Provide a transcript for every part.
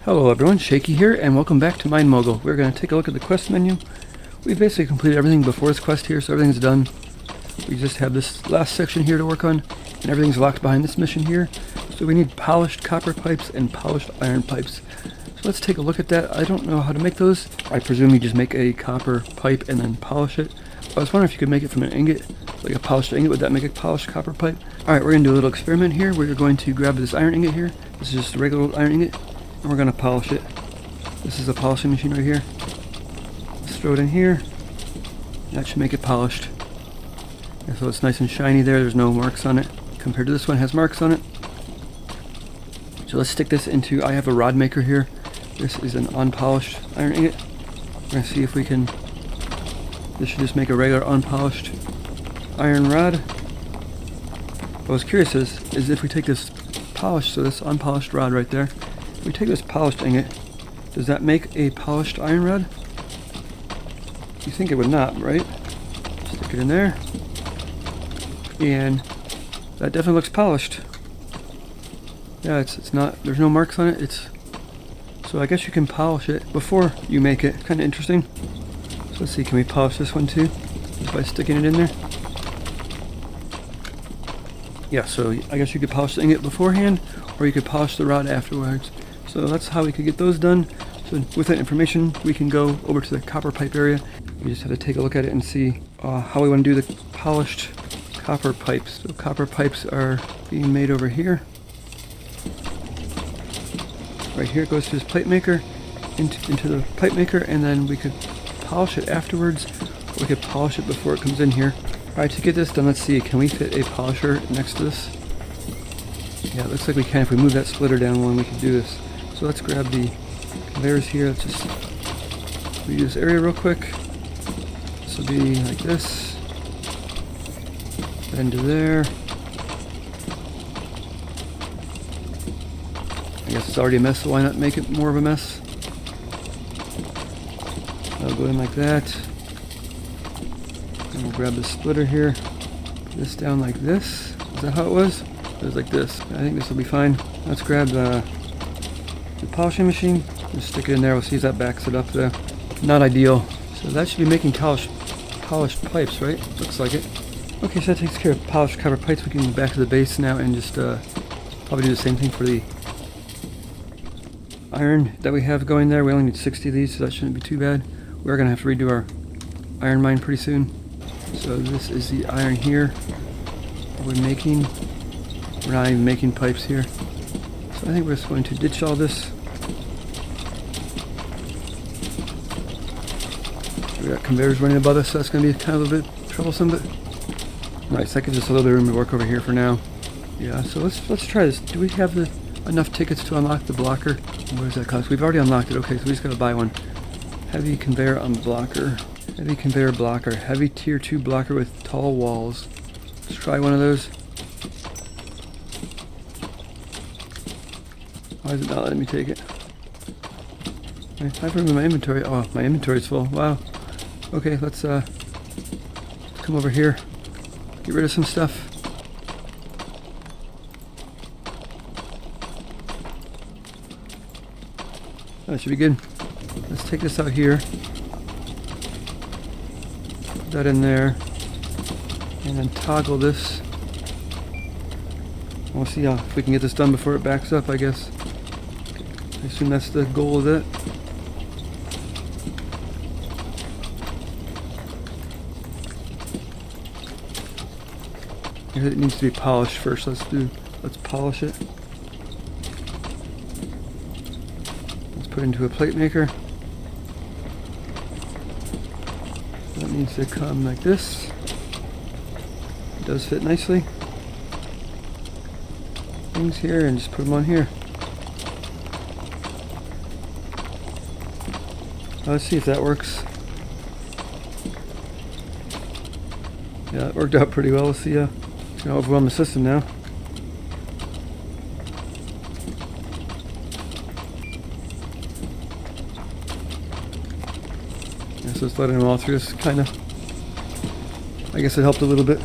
Hello everyone, Shaky here, and welcome back to Mine Mogul. We're going to take a look at the quest menu. We've basically completed everything before this quest here, so everything's done. We just have this last section here to work on, and everything's locked behind this mission here. So we need polished copper pipes and polished iron pipes. So let's take a look at that. I don't know how to make those. I presume you just make a copper pipe and then polish it. I was wondering if you could make it from an ingot, like a polished ingot. Would that make a polished copper pipe? Alright, we're going to do a little experiment here. We're going to grab this iron ingot here. This is just a regular old iron ingot. And we're going to polish it. This is a polishing machine right here. Let's throw it in here. That should make it polished. And so it's nice and shiny there. There's no marks on it. Compared to this one, it has marks on it. So let's stick this into, I have a rod maker here. This is an unpolished iron ingot. We're going to see if we can, this should just make a regular unpolished iron rod. What I was curious is if we take this polished, so this unpolished rod right there, if we take this polished ingot, does that make a polished iron rod? You think it would not, right? Stick it in there. And that definitely looks polished. Yeah, it's not, there's no marks on it. So I guess you can polish it before you make it. Kind of interesting. So let's see, can we polish this one too? Just by sticking it in there? Yeah, so I guess you could polish the ingot beforehand, or you could polish the rod afterwards. So that's how we could get those done. So with that information, we can go over to the copper pipe area. We just have to take a look at it and see how we want to do the polished copper pipes. So copper pipes are being made over here. Right here it goes to this plate maker, into the pipe maker, and then we could polish it afterwards, or we could polish it before it comes in here. Alright, to get this done, let's see, can we fit a polisher next to this? Yeah, it looks like we can. If we move that splitter down one, we can do this. So let's grab the conveyors here. Let's just redo this area real quick. This will be like this. Then to there. I guess it's already a mess, so why not make it more of a mess? I'll go in like that. And we'll grab the splitter here. Put this down like this. Is that how it was? It was like this. I think this will be fine. Let's grab the polishing machine. Just stick it in there. We'll see if that backs it up there. Not ideal. So that should be making polished pipes, right? Looks like it. Okay, so that takes care of polished copper pipes. We can go back to the base now and just probably do the same thing for the iron that we have going there. We only need 60 of these, so that shouldn't be too bad. We're going to have to redo our iron mine pretty soon. So this is the iron here we're making. We're not even making pipes here. So I think we're just going to ditch all this. We got conveyors running above us, so that's going to be kind of a bit troublesome, but nice. That gives us a little bit of room to work over here for now. Yeah, so let's try this. Do we have enough tickets to unlock the blocker? What does that cost? We've already unlocked it. Okay, so we just got to buy one. Heavy conveyor unblocker. Heavy conveyor blocker. Heavy tier 2 blocker with tall walls. Let's try one of those. Why is it not letting me take it? I have room in my inventory. Oh, my inventory's full. Wow. Okay, let's come over here. Get rid of some stuff. That should be good. Let's take this out here. Put that in there. And then toggle this. We'll see if we can get this done before it backs up, I guess. I assume that's the goal of it. It needs to be polished first. Let's polish it. Let's put it into a plate maker. That needs to come like this. It does fit nicely. Things here and just put them on here. Let's see if that works. Yeah, it worked out pretty well. Let's see. It's gonna overwhelm the system now. Yeah, so it's letting them all through. This kind of, I guess it helped a little bit.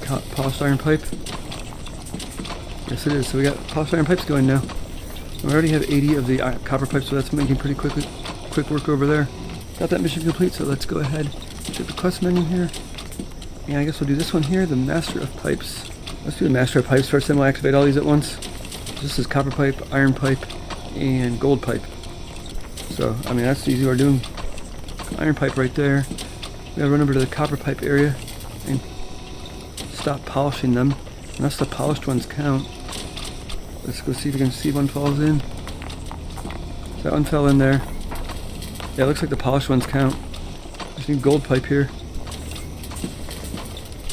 polished iron pipe? Yes, it is. So we got polished iron pipes going now. We already have 80 of the copper pipes, so that's making pretty quick work over there. Got that mission complete, so let's go ahead, check the quest menu here. And I guess we'll do this one here, the Master of Pipes. Let's do the Master of Pipes first, then we'll activate all these at once. This is copper pipe, iron pipe, and gold pipe. So, I mean, that's easy. We're doing iron pipe right there. We gotta run over to the copper pipe area and stop polishing them. Unless the polished ones count. Let's go see if we can see one falls in. That one fell in there. Yeah, it looks like the polished ones count. Just need gold pipe here,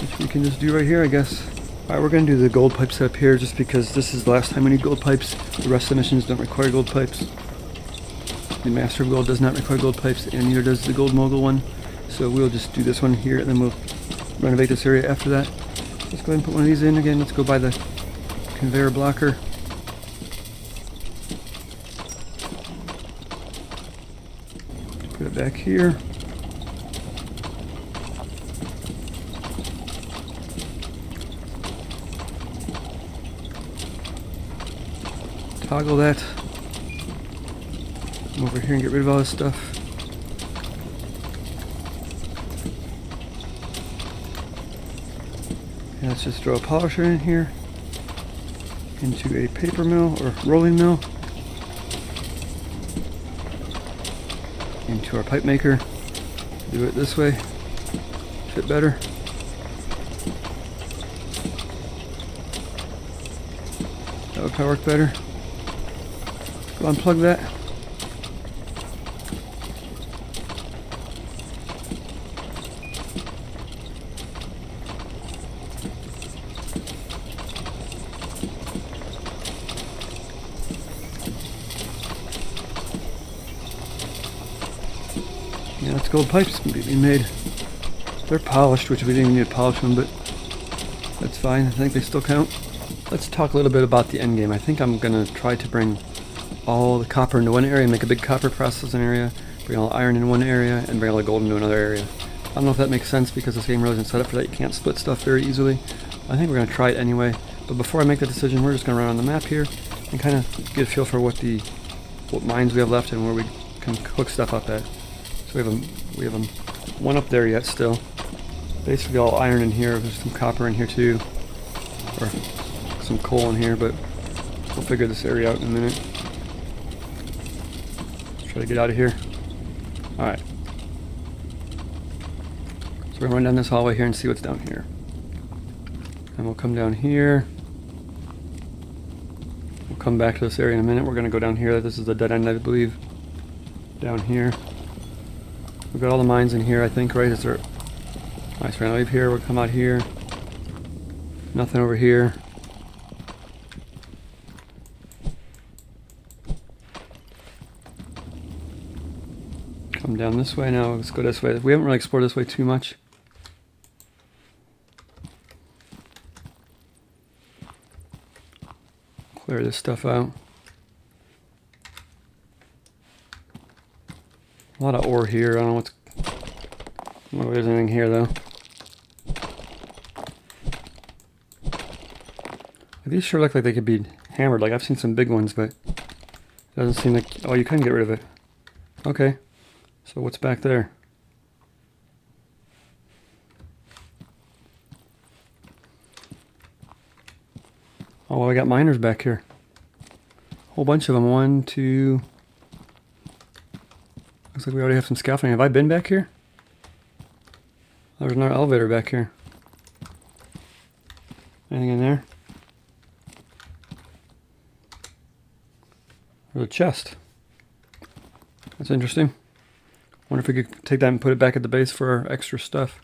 which we can just do right here, I guess. Alright, we're going to do the gold pipe setup here just because this is the last time we need gold pipes. The rest of the missions don't require gold pipes. The Master of Gold does not require gold pipes, and neither does the Gold Mogul one. So we'll just do this one here, and then we'll renovate this area after that. Let's go ahead and put one of these in again. Let's go by the conveyor blocker. Put it back here. Toggle that. Come over here and get rid of all this stuff. And let's just throw a polisher in here into a paper mill or rolling mill, into our pipe maker. Do it this way, fit better. That would probably work better. Go unplug that. Yeah, it's gold pipes being made. They're polished, which we didn't even need to polish them, but that's fine. I think they still count. Let's talk a little bit about the end game. I think I'm going to try to bring all the copper into one area, make a big copper processing area, bring all the iron in one area, and bring all the gold into another area. I don't know if that makes sense because this game really isn't set up for that. You can't split stuff very easily. I think we're going to try it anyway. But before I make that decision, we're just going to run on the map here and kind of get a feel for what mines we have left and where we can hook stuff up at. So we have one up there yet still. Basically all iron in here. There's some copper in here too, or some coal in here, but we'll figure this area out in a minute. Try to get out of here. Alright. So we're going to run down this hallway here and see what's down here. And we'll come down here. We'll come back to this area in a minute. We're going to go down here. This is the dead end, I believe. Down here. We've got all the mines in here, I think, right? Is there... Nice, we're going to leave here. We'll come out here. Nothing over here. Come down this way now. Let's go this way. We haven't really explored this way too much. Clear this stuff out. A lot of ore here. I don't know if there's anything here though. These sure look like they could be hammered. Like I've seen some big ones, but it doesn't seem like... Oh, you couldn't get rid of it. Okay. So what's back there? Oh, well, we got miners back here. A whole bunch of them. 1, 2... Looks like we already have some scaffolding. Have I been back here? There's another elevator back here. Anything in there? There's a chest. That's interesting. Wonder if we could take that and put it back at the base for our extra stuff.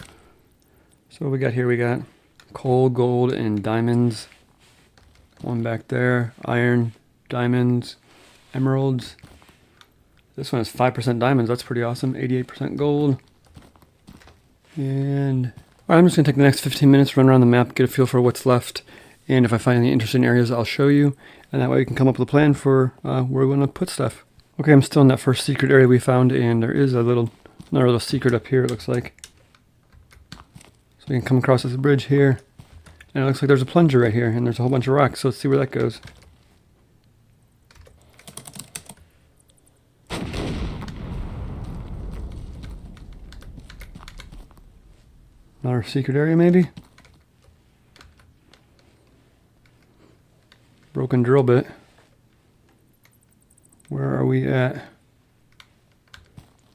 So what we got here? We got coal, gold, and diamonds. One back there. Iron, diamonds, emeralds. This one has 5% diamonds. That's pretty awesome. 88% gold. And alright, I'm just going to take the next 15 minutes, run around the map, get a feel for what's left. And if I find any interesting areas, I'll show you. And that way we can come up with a plan for where we want to put stuff. Okay, I'm still in that first secret area we found, and there is another little secret up here, it looks like. So we can come across this bridge here, And it looks like there's a plunger right here, and there's a whole bunch of rocks, so let's see where that goes. Another secret area, maybe? Broken drill bit. Where are we at?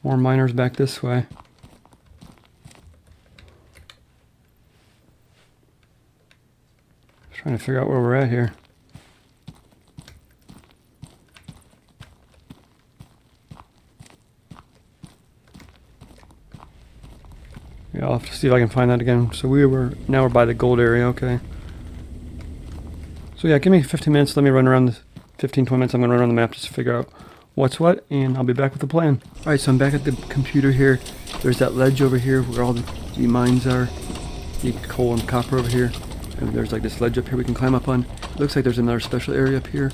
More miners back this way. Trying to figure out where we're at here. Yeah, I'll have to see if I can find that again. So now we're by the gold area, okay. So yeah, give me 15 minutes, let me run around the 15, 20 minutes, I'm gonna run around the map just to figure out what's what, and I'll be back with the plan. Alright, so I'm back at the computer here. There's that ledge over here where all the mines are. The coal and copper over here. And there's like this ledge up here we can climb up on. It looks like there's another special area up here.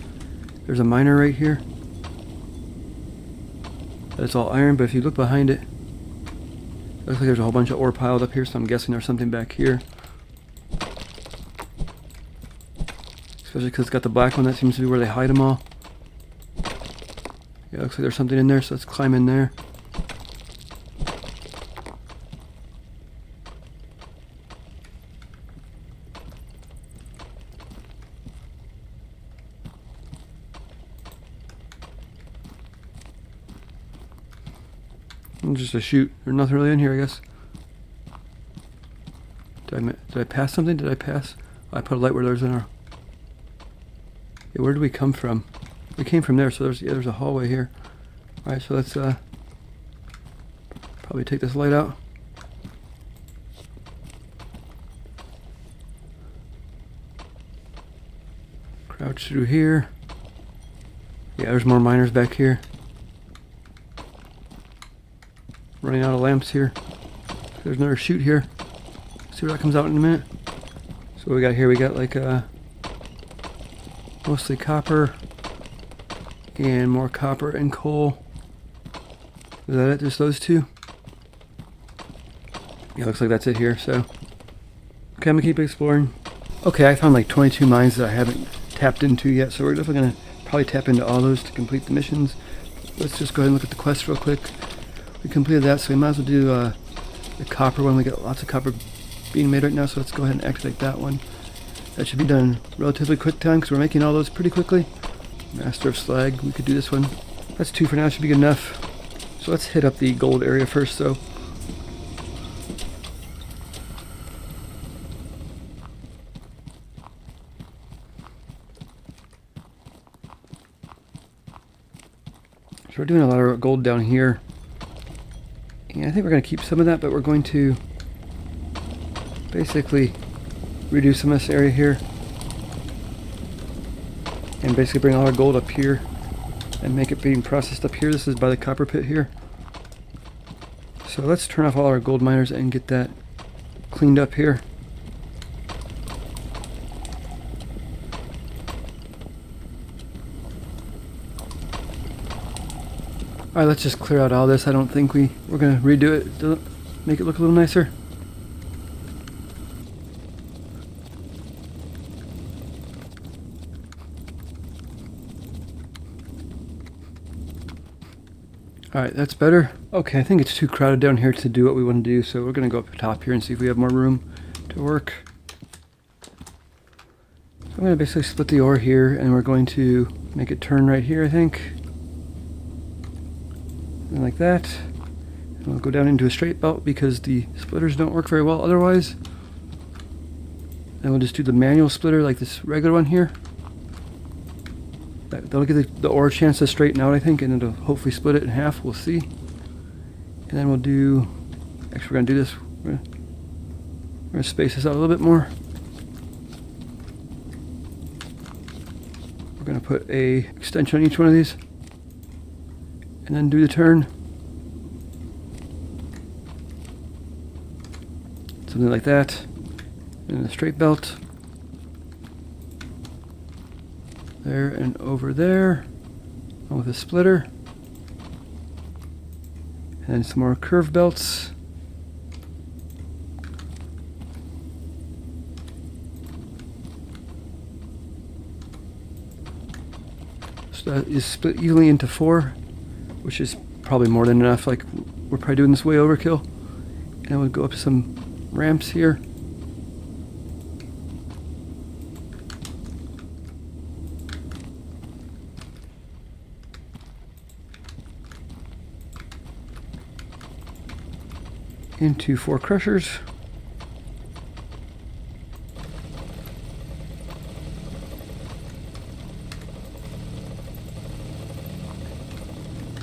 There's a miner right here. That's all iron, but if you look behind it, looks like there's a whole bunch of ore piled up here, so I'm guessing there's something back here. Especially because it's got the black one, that seems to be where they hide them all. Yeah, looks like there's something in there, so let's climb in there. Just a chute. There's nothing really in here, I guess. Did I pass something? Did I pass? Oh, I put a light where there's an arrow. Yeah, where did we come from? We came from there, so there's a hallway here. Alright, so let's probably take this light out. Crouch through here. Yeah, there's more miners back here. Running out of lamps here. There's another chute here. See where that comes out in a minute. So what we got here, we got like mostly copper and more copper and coal. Is that it? Just those two? Yeah, looks like that's it here. So okay, I'm gonna keep exploring. Okay, I found like 22 mines that I haven't tapped into yet, so we're definitely gonna probably tap into all those to complete the missions. Let's just go ahead and look at the quest real quick. We completed that, so we might as well do the copper one. We got lots of copper being made right now, so let's go ahead and activate that one. That should be done in relatively quick time because we're making all those pretty quickly. Master of Slag, we could do this one. That's 2 for now, should be good enough. So let's hit up the gold area first, though. So we're doing a lot of gold down here. And I think we're going to keep some of that, but we're going to basically reduce some of this area here and basically bring all our gold up here and make it being processed up here. This is by the copper pit here. So let's turn off all our gold miners and get that cleaned up here. Alright, let's just clear out all this. I don't think we're going to redo it to make it look a little nicer. Alright, that's better. Okay, I think it's too crowded down here to do what we want to do, so we're going to go up top here and see if we have more room to work. So I'm going to basically split the ore here, and we're going to make it turn right here, I think. And like that. And we'll go down into a straight belt because the splitters don't work very well otherwise. And we'll just do the manual splitter like this regular one here. That'll give the ore a chance to straighten out, I think, and it'll hopefully split it in half. We'll see. And then we'll do... Actually, we're going to do this. We're going to space this out a little bit more. We're going to put a extension on each one of these. And then do the turn. Something like that. And a straight belt. There and over there. With a splitter. And then some more curved belts. So that is split evenly into 4, which is probably more than enough. Like, we're probably doing this way overkill. And we'll go up some ramps here. Into 4 crushers.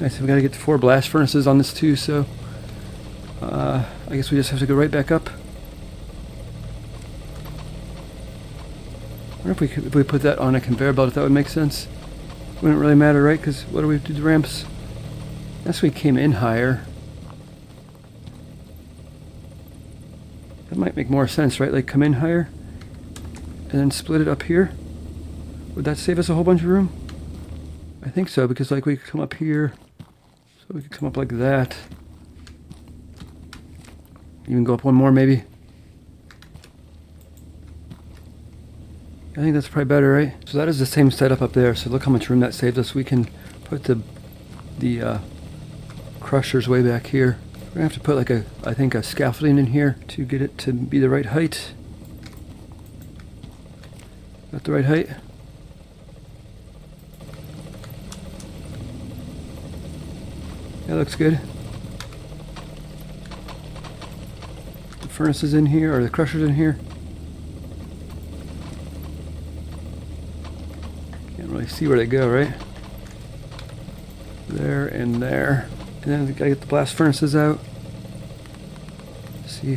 Nice, we gotta get to 4 blast furnaces on this too, so I guess we just have to go right back up. I wonder if we put that on a conveyor belt, if that would make sense. Wouldn't really matter, right? Because what do we do to the ramps? Unless we came in higher. That might make more sense, right? Like come in higher and then split it up here. Would that save us a whole bunch of room? I think so, because like we could come up here, so we could come up like that. Even go up one more maybe. I think that's probably better, right? So that is the same setup up there, so look how much room that saved us. We can put the crushers way back here. We're gonna have to put like I think a scaffolding in here to get it to be the right height. Got the right height? That looks good. The furnace is in here, or the crusher's in here. Can't really see where they go, right? There and there. And then we gotta get the blast furnaces out. See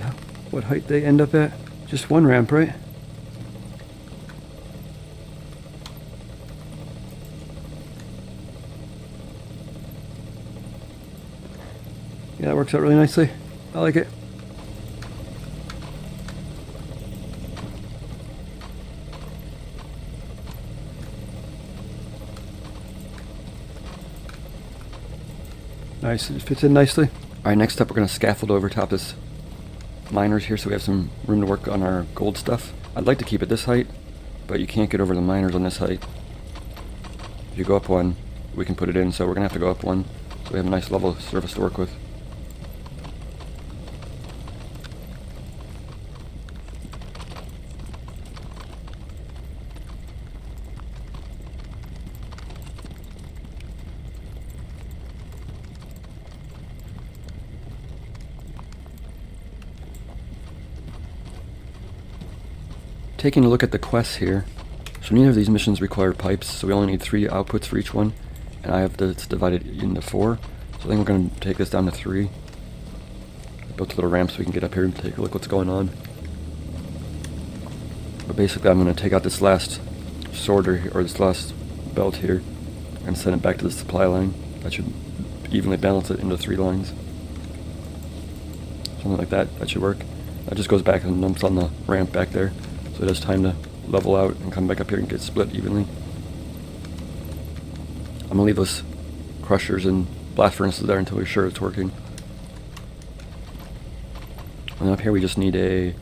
what height they end up at. Just one ramp, right? Yeah, that works out really nicely. I like it. Nice, it fits in nicely. Alright, next up we're going to scaffold over top this miners here so we have some room to work on our gold stuff. I'd like to keep it this height, but you can't get over the miners on this height. If you go up one, we can put it in, so we're going to have to go up one so we have a nice level surface to work with. Taking a look at the quests here, so neither of these missions require pipes, so we only need 3 outputs for each one, and I have this divided into 4, so I think we're going to take this down to 3. I built a little ramp so we can get up here and take a look what's going on. But basically I'm going to take out this last sorter, or this last belt here, and send it back to the supply line. That should evenly balance it into 3 lines. Something like that, that should work. That just goes back and dumps on the ramp back there. So it has time to level out and come back up here and get split evenly. I'm going to leave those crushers and blast furnaces there until we're sure it's working. And up here we just need a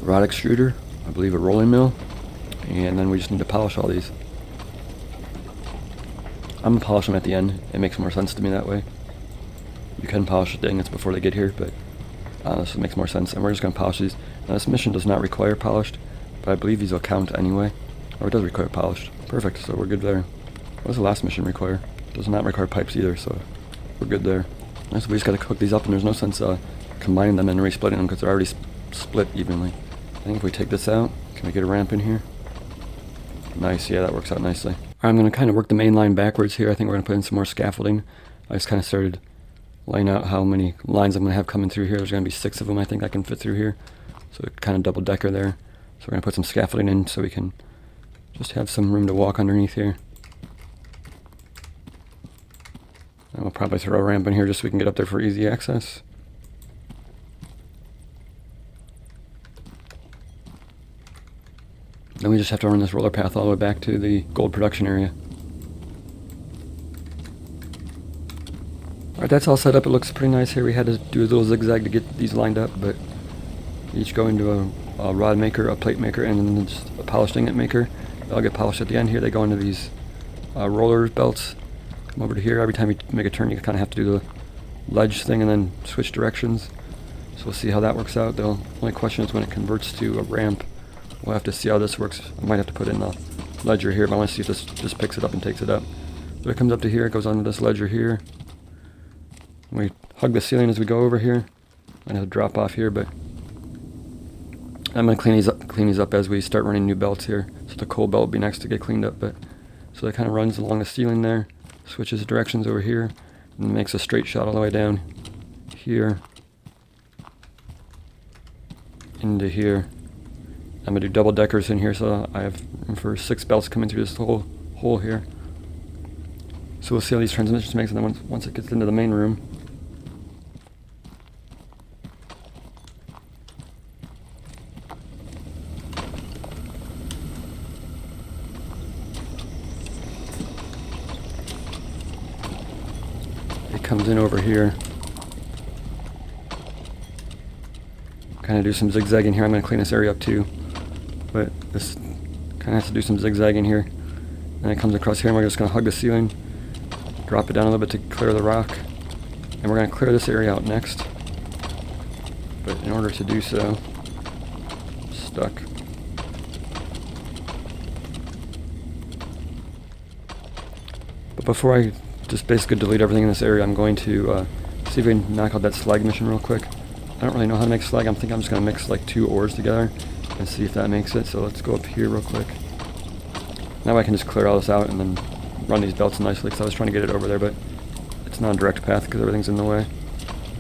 rod extruder, I believe a rolling mill, and then we just need to polish all these. I'm going to polish them at the end. It makes more sense to me that way. You can polish the ingots before they get here, but this makes more sense, and we're just going to polish these. Now this mission does not require polished, but I believe these will count anyway. Or it does require polished. Perfect, so we're good there. What does the last mission require? It does not require pipes either, so we're good there. So we just got to cook these up, and there's no sense combining them and re-splitting them because they're already split evenly. I think if we take this out, can we get a ramp in here? Nice, yeah, that works out nicely. Alright, I'm going to kind of work the main line backwards here. I think we're going to put in some more scaffolding. I just kind of started laying out how many lines I'm going to have coming through here. There's going to be 6 of them I think I can fit through here. So kind of double decker there. So we're going to put some scaffolding in so we can just have some room to walk underneath here. And we'll probably throw a ramp in here just so we can get up there for easy access. Then we just have to run this roller path all the way back to the gold production area. Alright, that's all set up. It looks pretty nice here. We had to do a little zigzag to get these lined up, but each go into a rod maker, a plate maker, and then just a polished ingot maker. They'll get polished at the end here. They go into these roller belts. Come over to here. Every time you make a turn, you kind of have to do the ledge thing and then switch directions. So we'll see how that works out. The only question is when it converts to a ramp. We'll have to see how this works. I might have to put in the ledger here, but I want to see if this just picks it up and takes it up. So it comes up to here, it goes onto this ledger here. We hug the ceiling as we go over here. Might have to drop off here, but I'm going to clean these up as we start running new belts here. So the coal belt will be next to get cleaned up, but so it kind of runs along the ceiling there, switches directions over here, and makes a straight shot all the way down here into here. I'm going to do double deckers in here, so I have room for 6 belts coming through this whole hole here. So we'll see how these transmissions makes, and then once it gets into the main room, it comes in over here. Kind of do some zigzagging here. I'm going to clean this area up too, but this kind of has to do some zigzagging here. And it comes across here, and we're just going to hug the ceiling, drop it down a little bit to clear the rock, and we're going to clear this area out next. But in order to do so, I'm stuck. But before I just basically delete everything in this area, I'm going to see if we can knock out that slag mission real quick. I don't really know how to make slag. I'm thinking I'm just going to mix like 2 ores together and see if that makes it. So let's go up here real quick. Now I can just clear all this out and then run these belts nicely, because I was trying to get it over there, but it's not a direct path because everything's in the way.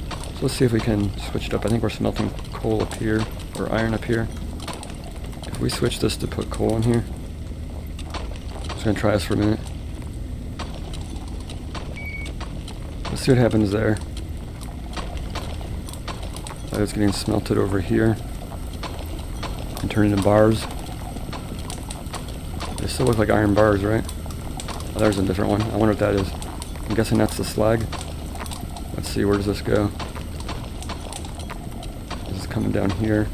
So let's see if we can switch it up. I think we're smelting coal up here, or iron up here. If we switch this to put coal in here, I'm just going to try this for a minute. Let's see what happens there. It's getting smelted over here and turned into bars. They still look like iron bars, right? Oh, there's a different one. I wonder what that is. I'm guessing that's the slag. Let's see, where does this go? This is coming down here,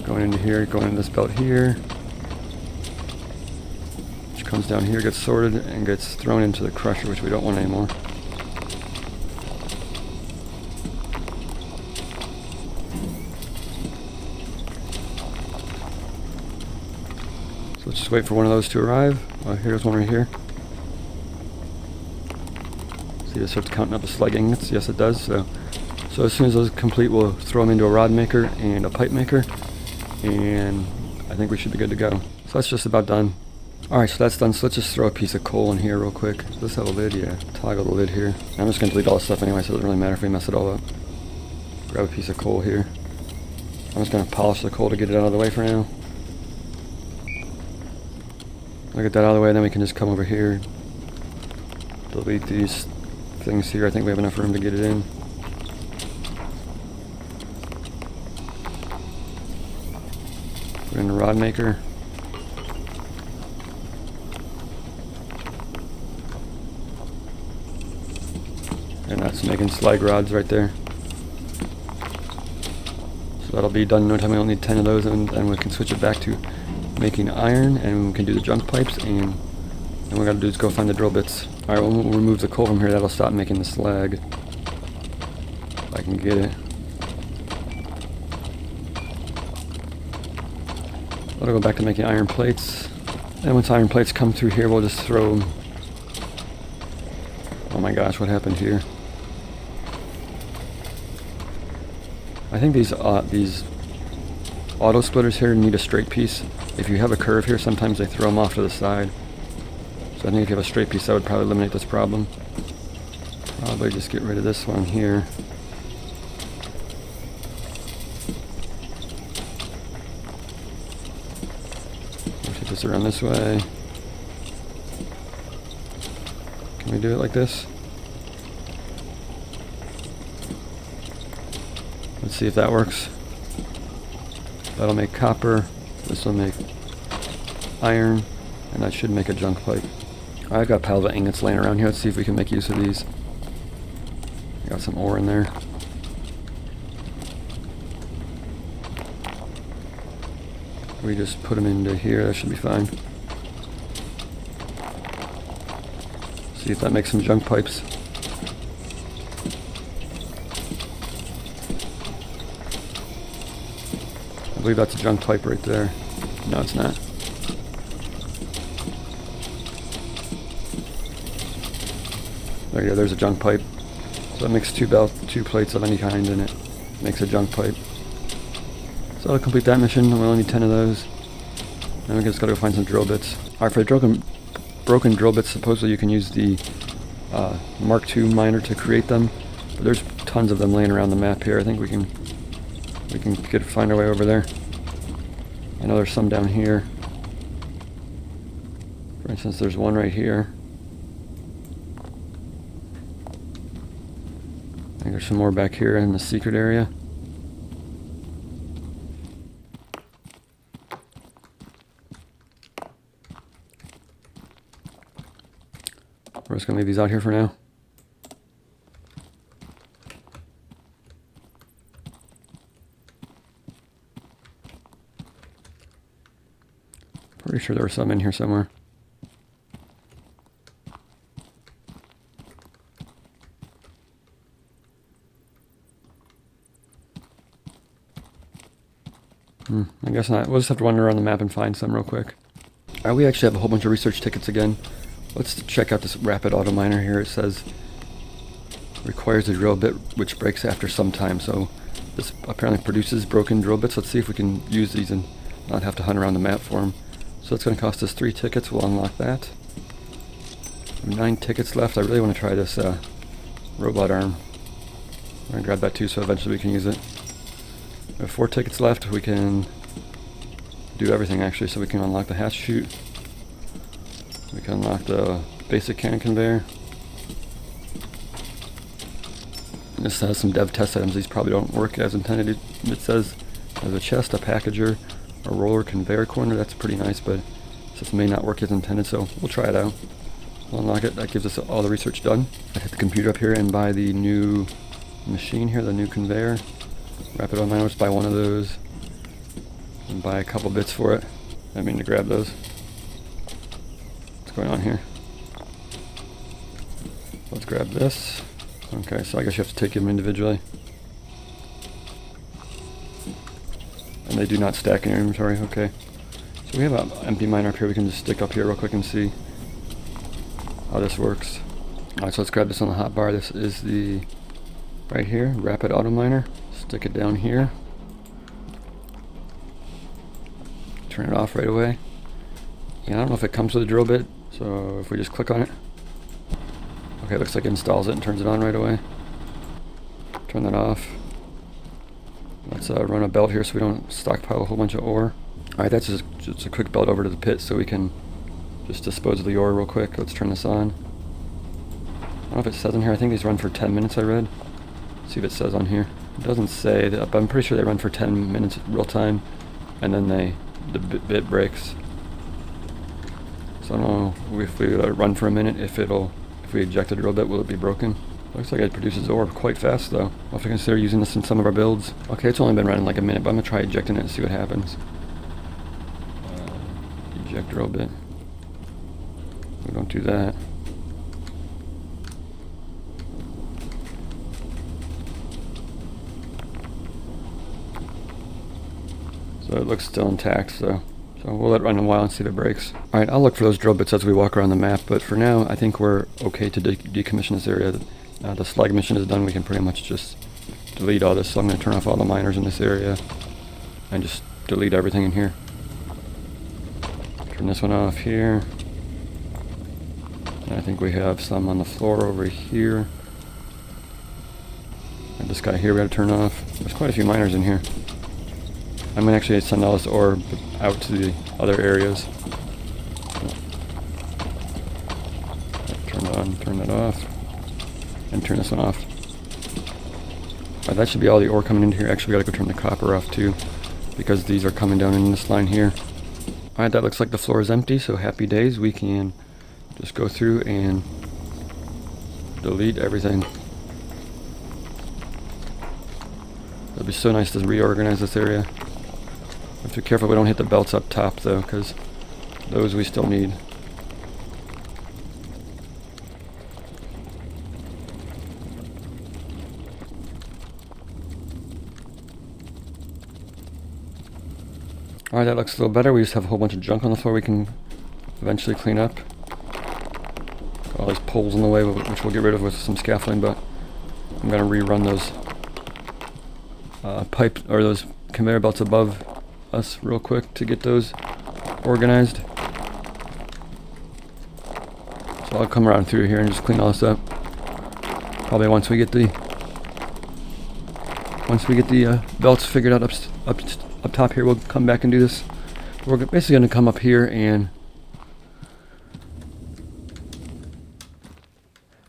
going into here, going into this belt here, which comes down here, gets sorted, and gets thrown into the crusher, which we don't want anymore. So let's just wait for one of those to arrive. Oh, here's one right here. See, it starts counting up the slag ingots. Yes, it does. So as soon as those complete, we'll throw them into a rod maker and a pipe maker, and I think we should be good to go. So that's just about done. Alright, so that's done. So let's just throw a piece of coal in here real quick. Does this have a lid? Yeah. Toggle the lid here. I'm just going to delete all this stuff anyway, so it doesn't really matter if we mess it all up. Grab a piece of coal here. I'm just going to polish the coal to get it out of the way for now. I'll get that out of the way, and then we can just come over here, delete these things here. I think we have enough room to get it in. Put in the rod maker. And that's making slag rods right there. So that'll be done in no time. We only need 10 of those, and then we can switch it back to making iron, and we can do the junk pipes, and what we gotta do is go find the drill bits. Alright, we'll remove the coal from here. That'll stop making the slag, if I can get it. I'll go back to making iron plates, and once iron plates come through here, we'll just throw them. Oh my gosh, what happened here? I think these auto splitters here need a straight piece. If you have a curve here, sometimes they throw them off to the side. So I think if you have a straight piece, that would probably eliminate this problem. Probably just get rid of this one here. Rotate this around this way. Can we do it like this? Let's see if that works. That'll make copper. This will make iron, and that should make a junk pipe. I've got a pile of ingots laying around here. Let's see if we can make use of these. Got some ore in there. We just put them into here, that should be fine. See if that makes some junk pipes. I believe that's a junk pipe right there. No, it's not. There you go, there's a junk pipe. So that makes two plates of any kind, and it makes a junk pipe. So I'll complete that mission. We only need 10 of those. Then we just gotta go find some drill bits. Alright, for the broken drill bits, supposedly you can use the Mark II miner to create them. But there's tons of them laying around the map here. I think we can find our way over there. I know there's some down here. For instance, there's one right here. I think there's some more back here in the secret area. We're just going to leave these out here for now. Pretty sure there was some in here somewhere. I guess not. We'll just have to wander around the map and find some real quick. Alright, we actually have a whole bunch of research tickets again. Let's check out this rapid auto miner here. It says requires a drill bit which breaks after some time. So this apparently produces broken drill bits. Let's see if we can use these and not have to hunt around the map for them. So it's going to cost us 3 tickets. We'll unlock that. 9 tickets left. I really want to try this robot arm. I'm going to grab that too so eventually we can use it. We have 4 tickets left. We can do everything actually. So we can unlock the hatch chute. We can unlock the basic cannon conveyor. This has some dev test items. These probably don't work as intended. It says there's a chest, a packager, a roller conveyor corner. That's pretty nice, but this may not work as intended, so we'll try it out. We'll unlock it. That gives us all the research done. I hit the computer up here and buy the new machine here, the new conveyor. Rapid auto miner, let's buy one of those and buy a couple bits for it. I mean to grab those. What's going on here? Let's grab this. Okay, so I guess you have to take them individually. And they do not stack in your inventory, okay. So we have an empty miner up here. We can just stick up here real quick and see how this works. Alright, so let's grab this on the hotbar. This is the, right here, rapid auto miner. Stick it down here. Turn it off right away. Yeah, I don't know if it comes with a drill bit, so if we just click on it. Okay, looks like it installs it and turns it on right away. Turn that off. Let's run a belt here so we don't stockpile a whole bunch of ore. Alright, that's just a quick belt over to the pit so we can just dispose of the ore real quick. Let's turn this on. I don't know if it says in here. I think these run for 10 minutes, I read. Let's see if it says on here. It doesn't say that, but I'm pretty sure they run for 10 minutes real time, and then the bit breaks. So I don't know if we let it run for a minute, if we eject a drill bit, will it be broken? Looks like it produces ore quite fast though. We'll have to consider using this in some of our builds. Okay, it's only been running like a minute, but I'm gonna try ejecting it and see what happens. Eject drill bit. We don't do that. So it looks still intact, so we'll let it run a while and see if it breaks. Alright, I'll look for those drill bits as we walk around the map, but for now, I think we're okay to decommission this area. Now the slag mission is done, we can pretty much just delete all this, so I'm going to turn off all the miners in this area and just delete everything in here. Turn this one off here. And I think we have some on the floor over here. And this guy here we got to turn off. There's quite a few miners in here. I'm going to actually send all this ore out to the other areas. Turn it on, turn that off, and turn this one off. Alright, that should be all the ore coming into here. Actually, we got to go turn the copper off too, because these are coming down in this line here. Alright, that looks like the floor is empty, so happy days. We can just go through and delete everything. It'd be so nice to reorganize this area. Have to be careful we don't hit the belts up top though, because those we still need. Alright, that looks a little better. We just have a whole bunch of junk on the floor we can eventually clean up. Got all these poles in the way, which we'll get rid of with some scaffolding, but I'm going to rerun those those conveyor belts above us real quick to get those organized. So I'll come around through here and just clean all this up. Probably once we get the belts figured out up top here, we'll come back and do this. We're basically going to come up here, and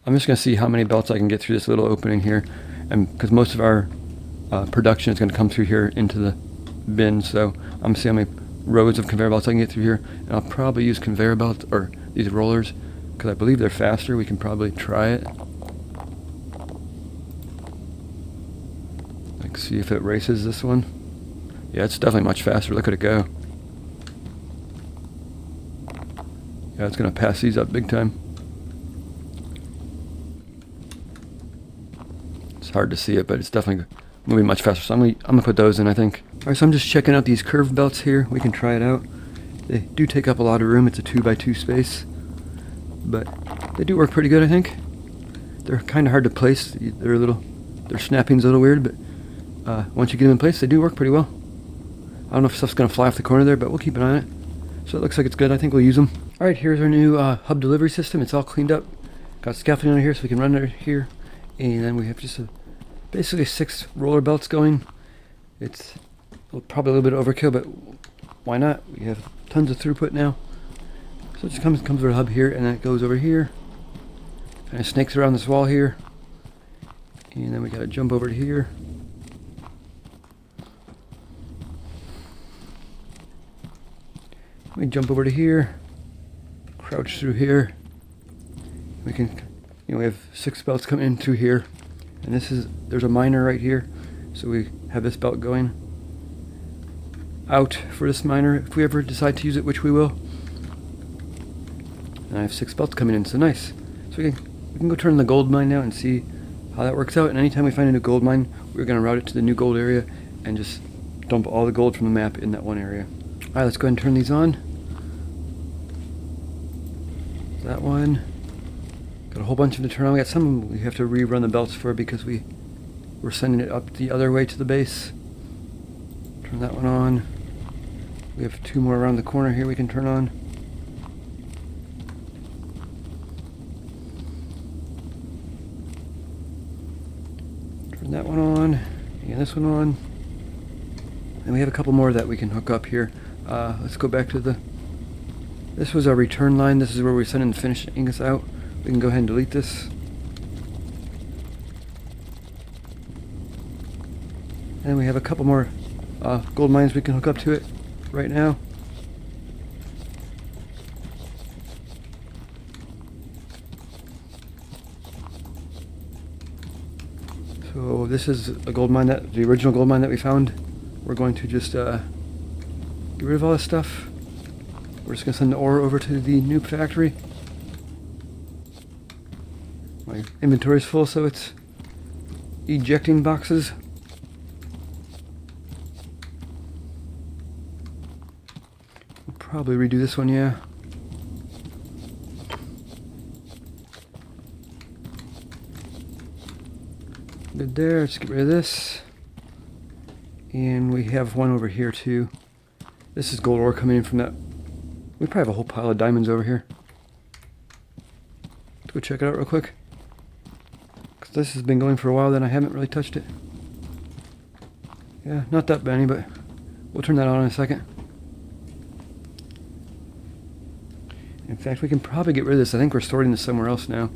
I'm just going to see how many belts I can get through this little opening here, and because most of our production is going to come through here into the bin, so I'm going to see how many rows of conveyor belts I can get through here, and I'll probably use conveyor belts or these rollers because I believe they're faster. We can probably try it. Like, see if it races this one. Yeah, it's definitely much faster. Look at it go. Yeah, it's going to pass these up big time. It's hard to see it, but it's definitely moving much faster. So I'm gonna put those in, I think. Alright, so I'm just checking out these curved belts here. We can try it out. They do take up a lot of room. It's a 2x2 space. But they do work pretty good, I think. They're kind of hard to place. Their snapping's a little weird, but once you get them in place, they do work pretty well. I don't know if stuff's going to fly off the corner there, but we'll keep an eye on it. So it looks like it's good. I think we'll use them. Alright, here's our new hub delivery system. It's all cleaned up. Got scaffolding on here so we can run it here. And then we have just basically 6 roller belts going. It's probably a little bit of overkill, but why not? We have tons of throughput now. So it just comes with a hub here, and then it goes over here. Kind of snakes around this wall here. And then we got to jump over to here. We jump over to here, crouch through here. We can, we have 6 belts coming in through here, and there's a miner right here, so we have this belt going out for this miner if we ever decide to use it, which we will. And I have 6 belts coming in, so nice. So we can go turn the gold mine now and see how that works out. And anytime we find a new gold mine, we're going to route it to the new gold area and just dump all the gold from the map in that one area. Alright, let's go ahead and turn these on. That one. Got a whole bunch of them to turn on. We got some we have to rerun the belts for because we're sending it up the other way to the base. Turn that one on. We have 2 more around the corner here we can turn on. Turn that one on. And this one on. And we have a couple more that we can hook up here. Let's go back to this was our return line. This is where we're sending the finished ingots out. We can go ahead and delete this. And we have a couple more gold mines we can hook up to it right now. So this is a gold mine, the original gold mine that we found. We're going to just get rid of all this stuff. We're just going to send the ore over to the new factory. My inventory is full, so it's ejecting boxes. We'll probably redo this one, yeah. Good there, let's get rid of this. And we have one over here too. This is gold ore coming in from that. We probably have a whole pile of diamonds over here. Let's go check it out real quick. Because this has been going for a while, then I haven't really touched it. Yeah, not that many, but we'll turn that on in a second. In fact, we can probably get rid of this. I think we're storing this somewhere else now.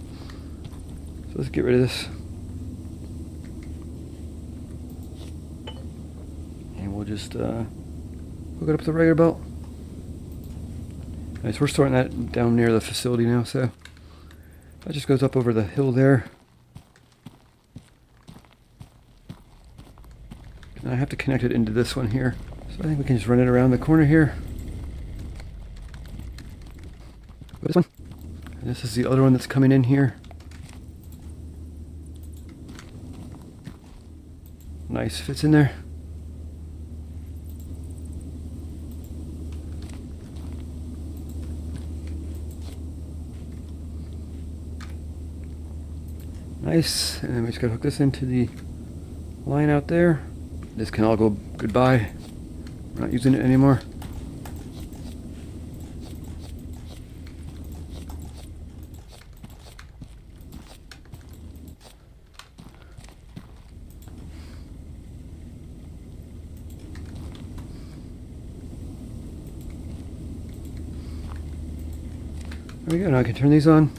So let's get rid of this. And we'll just hook it up to the regular belt. Nice, we're storing that down near the facility now, so that just goes up over the hill there. And I have to connect it into this one here. So I think we can just run it around the corner here. This one. And this is the other one that's coming in here. Nice, fits in there. Nice, and then we just gotta hook this into the line out there. This can all go goodbye. We're not using it anymore. There we go, now I can turn these on.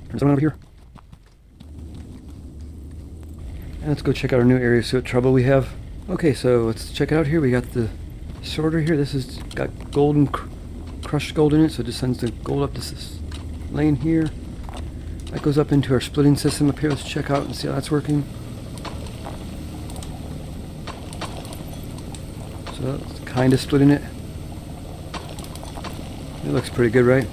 Turn someone over here. And let's go check out our new area, see what trouble we have. Okay, so let's check it out here. We got the sorter here. This has got golden crushed gold in it, so it just sends the gold up this lane here. That goes up into our splitting system up here. Let's check out and see how that's working. So that's kind of splitting it. It looks pretty good, right?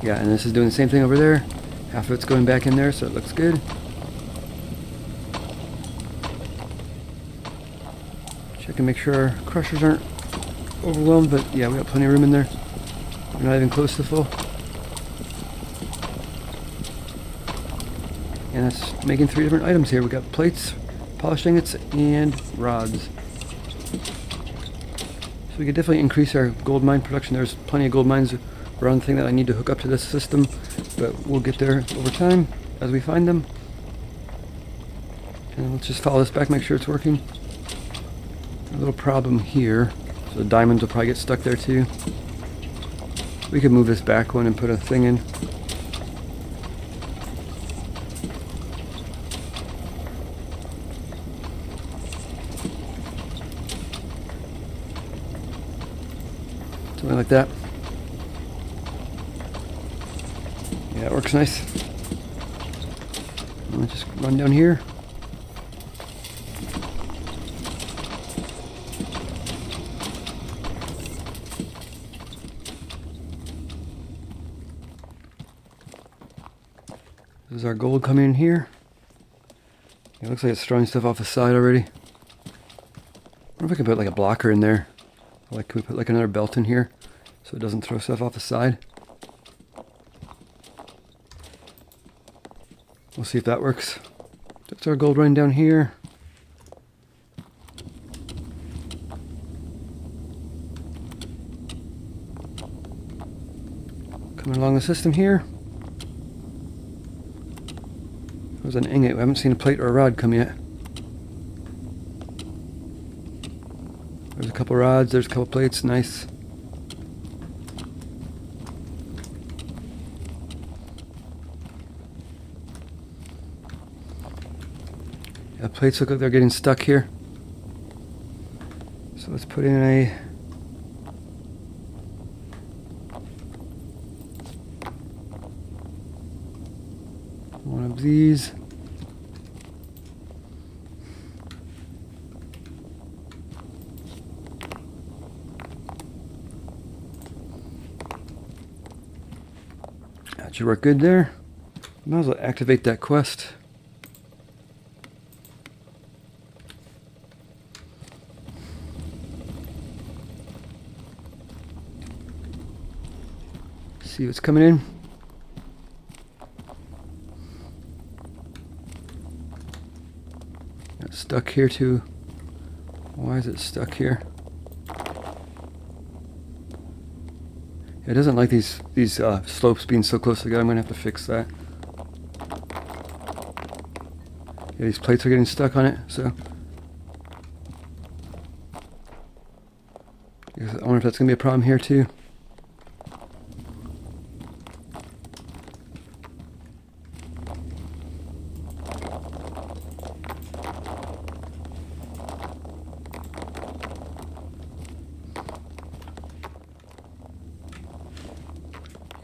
Yeah, and this is doing the same thing over there. Half of it's going back in there, so it looks good. Check and make sure our crushers aren't overwhelmed, but yeah, we got plenty of room in there. We're not even close to full. And that's making 3 different items here. We got plates, polished ingots, and rods. So we could definitely increase our gold mine production. There's plenty of gold mines around the thing that I need to hook up to this system, but we'll get there over time as we find them. And let's just follow this back, make sure it's working. A little problem here, so the diamonds will probably get stuck there too. We could move this back one and put a thing in. Something like that. Yeah, it works nice. Let's just run down here. This is our gold coming in here. It looks like it's throwing stuff off the side already. I wonder if I can put like a blocker in there. Like, can we put like another belt in here so it doesn't throw stuff off the side? We'll see if that works. That's our gold running down here. Coming along the system here. There's an ingot. We haven't seen a plate or a rod come yet. There's a couple rods, there's a couple plates, nice. Yeah, plates look like they're getting stuck here. So let's put in a one of these. That should work good there. Might as well activate that quest. See what's coming in. It's stuck here too. Why is it stuck here? It doesn't like these slopes being so close together. I'm gonna have to fix that. Yeah, these plates are getting stuck on it, so I wonder if that's gonna be a problem here too.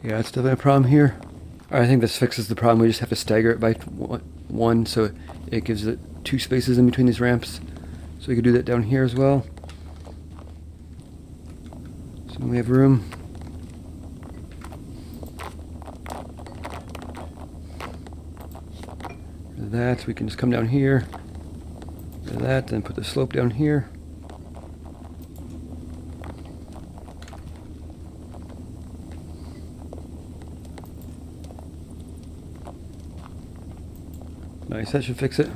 Yeah, it's definitely a problem here. I think this fixes the problem. We just have to stagger it by one so it gives it 2 spaces in between these ramps. So we could do that down here as well. So we have room. For that, we can just come down here. For that, then put the slope down here. Nice, that should fix it.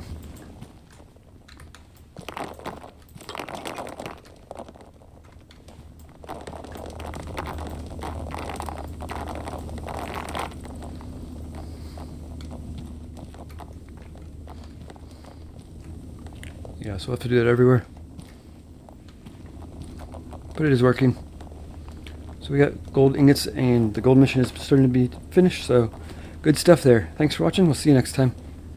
Yeah, so we'll have to do that everywhere. But it is working. So we got gold ingots and the gold mission is starting to be finished, so good stuff there. Thanks for watching. We'll see you next time.